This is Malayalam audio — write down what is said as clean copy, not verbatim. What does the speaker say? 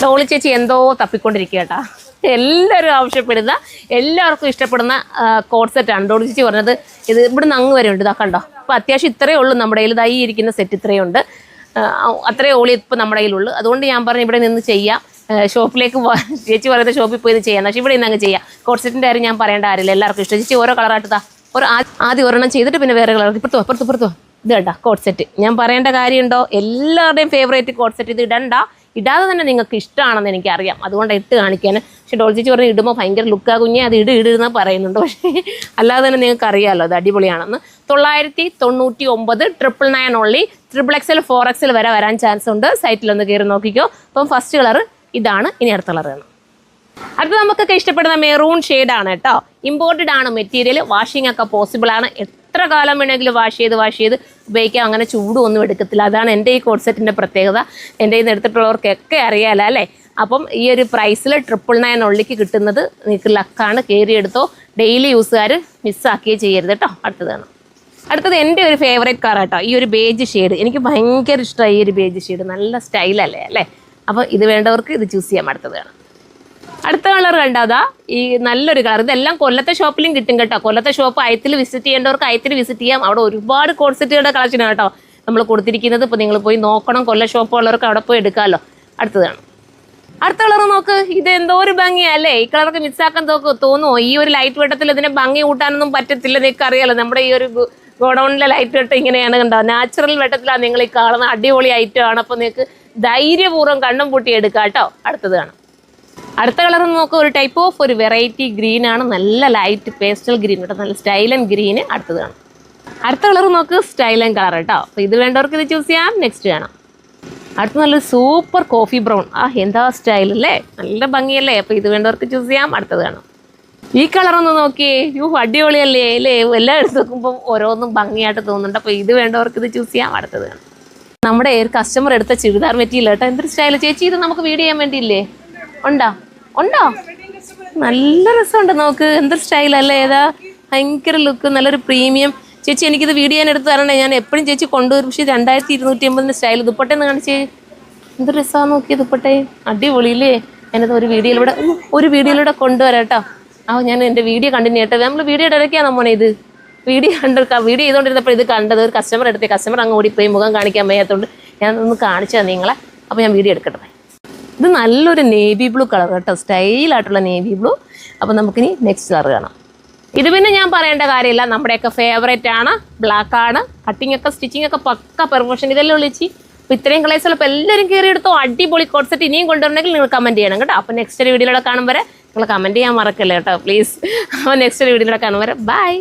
ഡോളി ചേച്ചി എന്തോ തപ്പിക്കൊണ്ടിരിക്കുക കേട്ടോ. എല്ലാവരും ആവശ്യപ്പെടുന്ന എല്ലാവർക്കും ഇഷ്ടപ്പെടുന്ന കോഡ് സെറ്റാണ്. ഡോളി ചേച്ചി പറഞ്ഞത് ഇത് ഇവിടുന്ന് അങ്ങ് വരെ ഉണ്ട്. ഇതാ കണ്ടോ. അപ്പോൾ അത്യാവശ്യം ഇത്രയേ ഉള്ളൂ നമ്മുടെ കയ്യിൽ. ഇതായി ഇരിക്കുന്ന സെറ്റ് ഇത്രയേ ഉണ്ട്. അത്രയേ ഓളി ഇപ്പോൾ നമ്മുടെ കയ്യിലുള്ളൂ. അതുകൊണ്ട് ഞാൻ പറഞ്ഞു ഇവിടെ നിന്ന് ചെയ്യാം. ഷോപ്പിലേക്ക് ചേച്ചി പറയുന്നത് ഷോപ്പിൽ പോയി ചെയ്യാം. പക്ഷേ ഇവിടെ നിന്ന് അങ്ങ് ചെയ്യാം. കോഡ് സെറ്റിൻ്റെ കാര്യം ഞാൻ പറയേണ്ട കാര്യമില്ല. എല്ലാവർക്കും ഇഷ്ടം. ചേച്ചി ഓരോ കളറായിട്ടാ ആദ്യം ഒരെണ്ണം ചെയ്തിട്ട് പിന്നെ വേറെ കളർ പുറത്ത് ഇത് കേട്ടോ കോഡ് സെറ്റ്. ഞാൻ പറയേണ്ട കാര്യമുണ്ടോ? എല്ലാവരുടെയും ഫേവറേറ്റ് കോഡ് സെറ്റ്. ഇത് ഇടാതെ തന്നെ നിങ്ങൾക്ക് ഇഷ്ടമാണെന്ന് എനിക്കറിയാം. അതുകൊണ്ട് ഇട്ട് കാണിക്കാൻ. പക്ഷേ ഡോളി ചേച്ചി പറഞ്ഞ് ഇടുമ്പോൾ ഭയങ്കര ലുക്കാ കുഞ്ഞേ, അത് ഇടുന്ന പറയുന്നുണ്ട്. പക്ഷേ അല്ലാതെ തന്നെ നിങ്ങൾക്ക് അറിയാമല്ലോ അത് അടിപൊളിയാണെന്ന്. 999 999 ഓൺലി. XXL 4XL വരെ വരാൻ ചാൻസ് ഉണ്ട്. സൈറ്റിലൊന്ന് കയറി നോക്കിക്കോ. അപ്പം ഫസ്റ്റ് കളർ ഇതാണ്. ഇനി അടുത്ത കളർ വേണം. അടുത്ത നമുക്കൊക്കെ ഇഷ്ടപ്പെടുന്ന മെറൂൺ ഷെയ്ഡാണ് കേട്ടോ. ഇമ്പോർട്ടഡ് ആണ് മെറ്റീരിയൽ. വാഷിംഗ് ഒക്കെ പോസിബിൾ ആണ്. എത്ര കാലം വേണമെങ്കിലും വാഷ് ചെയ്ത് ഉപയോഗിക്കാം. അങ്ങനെ ചൂടും ഒന്നും എടുക്കത്തില്ല. അതാണ് എൻ്റെ ഈ കോഡ് സെറ്റിൻ്റെ പ്രത്യേകത. എൻ്റെ കയ്യിൽ നിന്ന് എടുത്തിട്ടുള്ളവർക്കൊക്കെ അറിയാമല്ലോ അല്ലേ. അപ്പം ഈ ഒരു പ്രൈസിൽ 999 ഉള്ളിക്ക് കിട്ടുന്നത് നിങ്ങൾക്ക് ലക്കാണ്. കയറി എടുത്തോ. ഡെയിലി യൂസുകാർ മിസ്സാക്കുകയും ചെയ്യരുത് കേട്ടോ. അടുത്തത് എൻ്റെ ഒരു ഫേവറേറ്റ് കളർ കേട്ടോ. ഈ ഒരു ബേജ് ഷെയ്ഡ് എനിക്ക് ഭയങ്കര ഇഷ്ടമായി. ഈ ഒരു ബേജ് ഷെയ്ഡ് നല്ല സ്റ്റൈലല്ലേ അല്ലേ. അപ്പോൾ ഇത് വേണ്ടവർക്ക് ഇത് ചൂസ് ചെയ്യാം. അടുത്ത കളർ കണ്ടാതാ ഈ നല്ലൊരു കളർ. ഇതെല്ലാം കൊല്ലത്തെ ഷോപ്പിലും കിട്ടും കേട്ടോ. കൊല്ലത്തെ ഷോപ്പ് അയത്തിൽ വിസിറ്റ് ചെയ്യേണ്ടവർക്ക് അയത്തിൽ വിസിറ്റ് ചെയ്യാം. അവിടെ ഒരുപാട് കോഡ് സെറ്റുകളുടെ കളക്ഷനാണ് കേട്ടോ നമ്മൾ കൊടുത്തിരിക്കുന്നത്. ഇപ്പോൾ നിങ്ങൾ പോയി നോക്കണം. കൊല്ല ഷോപ്പുള്ളവർക്ക് അവിടെ പോയി എടുക്കാമല്ലോ. അടുത്ത കളർ നോക്ക്. ഇത് എന്തോ ഒരു ഭംഗിയല്ലേ. ഈ കളറൊക്കെ മിസ്സാക്കാൻ തോന്നുമോ? ഈ ഒരു ലൈറ്റ് വെട്ടത്തിൽ ഇതിനെ ഭംഗി കൂട്ടാനൊന്നും പറ്റത്തില്ല. നിങ്ങൾക്ക് അറിയാലോ നമ്മുടെ ഈ ഒരു ഗോഡൗണിലെ ലൈറ്റ് വെട്ടം ഇങ്ങനെയാണ് കണ്ടോ. നാച്ചുറൽ വെട്ടത്തിലാണ് നിങ്ങൾ ഈ കാണുന്ന. അടിപൊളി ഐറ്റമാണ്. അപ്പോൾ നിങ്ങൾക്ക് ധൈര്യപൂർവ്വം കണ്ണും പൂട്ടി എടുക്കാം കേട്ടോ. അടുത്ത കളർ നോക്കുക. ഒരു ടൈപ്പ് ഓഫ് ഒരു വെറൈറ്റി ഗ്രീൻ ആണ്. നല്ല ലൈറ്റ് പേസ്റ്റൽ ഗ്രീൻ കേട്ടോ. നല്ല സ്റ്റൈലൻ ഗ്രീന്. അടുത്ത കളർ നോക്ക്. സ്റ്റൈലൻ കളർ കേട്ടോ. അപ്പോൾ ഇത് വേണ്ടവർക്ക് ഇത് ചൂസ് ചെയ്യാം. നെക്സ്റ്റ് വേണം. അടുത്ത നല്ലൊരു സൂപ്പർ കോഫി ബ്രൗൺ. എന്താ സ്റ്റൈൽ അല്ലേ. നല്ല ഭംഗിയല്ലേ. അപ്പോൾ ഇത് വേണ്ടവർക്ക് ചൂസ് ചെയ്യാം. ഈ കളറൊന്ന് നോക്കിയേ. അടിപൊളിയല്ലേ അല്ലേ. എല്ലായിടത്തും നോക്കുമ്പോൾ ഓരോന്നും ഭംഗിയായിട്ട് തോന്നുന്നുണ്ട്. അപ്പോൾ ഇത് വേണ്ടവർക്ക് ഇത് ചൂസ് ചെയ്യാം. നമ്മുടെ ഒരു കസ്റ്റമർ എടുത്ത ചുരിദാർ മെറ്റീരിയൽ കേട്ടോ. എന്തൊരു സ്റ്റൈൽ ചേച്ചി. ഇത് നമുക്ക് വീഡിയോ ചെയ്യാൻ വേണ്ടിയില്ലേ? ഉണ്ടോ നല്ല രസമുണ്ട്. നോക്ക് എന്തൊരു സ്റ്റൈലല്ലേ. ഏതാ ഭയങ്കര ലുക്ക്. നല്ലൊരു പ്രീമിയം. ചേച്ചി എനിക്കിത് വീഡിയോ ചെയ്യാൻ എടുത്ത് തരണേ. ഞാൻ എപ്പോഴും ചേച്ചി കൊണ്ടുവരും. പക്ഷേ 2250 സ്റ്റൈൽ. ദുപ്പട്ടേന്ന് കാണിച്ചേ. എന്തൊരു രസമാണ് നോക്കിയത് ദുപ്പട്ടേ. അടിപൊളിയില്ലേ. ഞാനത് ഒരു വീഡിയോയിലൂടെ കൊണ്ടുവരാം കേട്ടോ. ഞാൻ എൻ്റെ വീഡിയോ കണ്ടിന്യൂ ചെയ്യട്ടെ. നമ്മൾ വീഡിയോ ഇടയ്ക്കാണ് മോനെ ഇത് വീഡിയോ ചെയ്തുകൊണ്ടിരുന്നപ്പോൾ ഇത് കണ്ടത്. ഒരു കസ്റ്റമർ അങ്ങ് ഓടിപ്പോയി മുഖം കാണിക്കാൻ വയ്യാത്തതുകൊണ്ട് ഞാനൊന്ന് കാണിച്ചതാണ് നിങ്ങളെ. അപ്പോൾ ഞാൻ വീഡിയോ എടുക്കട്ടെ. ഇത് നല്ലൊരു നേവി ബ്ലൂ കളർ കേട്ടോ. സ്റ്റൈലായിട്ടുള്ള നേവി ബ്ലൂ. അപ്പോൾ നമുക്കിനി നെക്സ്റ്റ് കളർ കാണാം. ഇത് പിന്നെ ഞാൻ പറയേണ്ട കാര്യമില്ല. നമ്മുടെയൊക്കെ ഫേവറേറ്റ് ആണ്. ബ്ലാക്ക് ആണ്. കട്ടിങ് ഒക്കെ സ്റ്റിച്ചിങ് ഒക്കെ പക്ക പെർഫെക്ഷൻ. ഇതെല്ലാം വിളിച്ച് അപ്പോൾ ഇത്രയും കളേഴ്സുള്ളപ്പോൾ എല്ലാവരും കയറി എടുത്തോ. അടിപൊളി കോഡ് സെറ്റ് ഇനിയും കൊണ്ടുവരണമെങ്കിൽ നിങ്ങൾ കമൻറ്റ് ചെയ്യണം കേട്ടോ. അപ്പോൾ നെക്സ്റ്റ് വീഡിയോയിലൂടെ കാണും വരെ നിങ്ങൾ കമൻറ്റ് ചെയ്യാൻ മറക്കല്ലേ കേട്ടോ പ്ലീസ്. അപ്പോൾ നെക്സ്റ്റ് വീഡിയോയിലൂടെ കാണും വരെ ബൈ.